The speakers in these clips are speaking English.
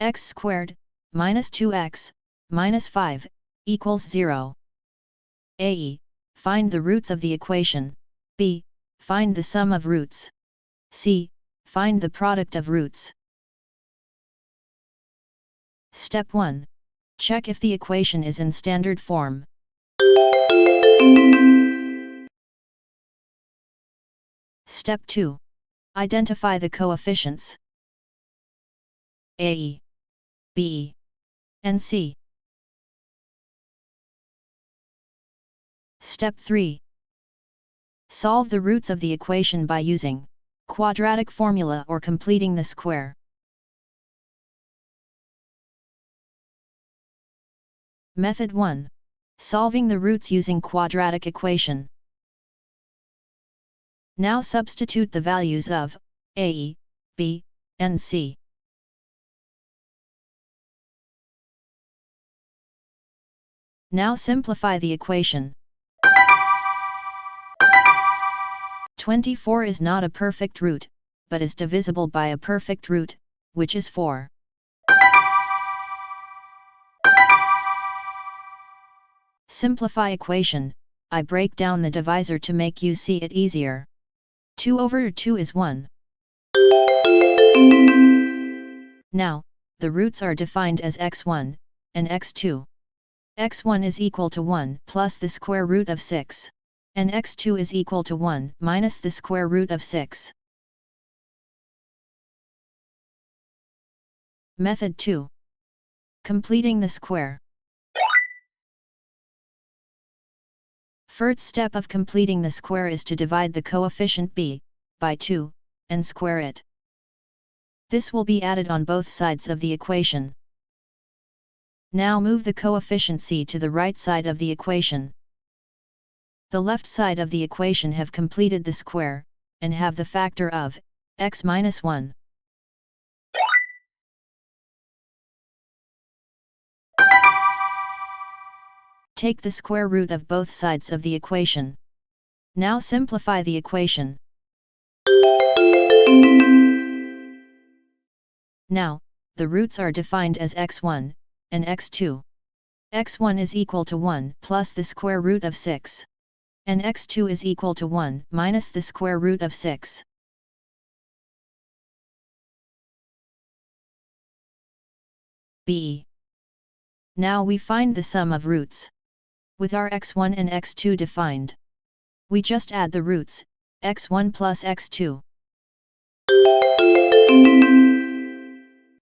x squared, minus 2x, minus 5, equals 0. A. Find the roots of the equation. B. Find the sum of roots. C. Find the product of roots. Step 1. Check if the equation is in standard form. Step 2. Identify the coefficients A, B, and C. Step 3. Solve the roots of the equation by using quadratic formula or completing the square. Method 1. Solving the roots using quadratic equation. Now substitute the values of A, B, and C. Now simplify the equation. 24 is not a perfect root, but is divisible by a perfect root, which is 4. Simplify equation. I break down the divisor to make you see it easier. 2 over 2 is 1. Now, the roots are defined as x1 and x2. x1 is equal to 1 plus the square root of 6, and x2 is equal to 1 minus the square root of 6. Method 2. Completing the square. First step of completing the square is to divide the coefficient b by 2, and square it. This will be added on both sides of the equation. Now move the coefficient c to the right side of the equation. The left side of the equation have completed the square, and have the factor of x minus 1. Take the square root of both sides of the equation. Now simplify the equation. Now, the roots are defined as x1 and x2. x1 is equal to 1 plus the square root of 6, and x2 is equal to 1 minus the square root of 6. B. Now we find the sum of roots. With our x1 and x2 defined, we just add the roots, x1 plus x2.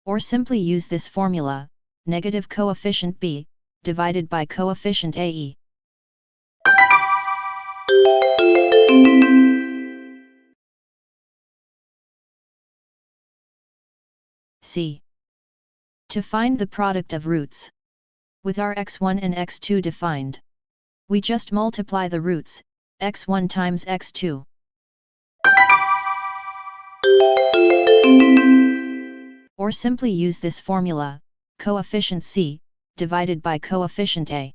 Or simply use this formula, negative coefficient b, divided by coefficient a. C. To find the product of roots. With our x1 and x2 defined, we just multiply the roots, x1 times x2. Or simply use this formula, coefficient c, divided by coefficient a.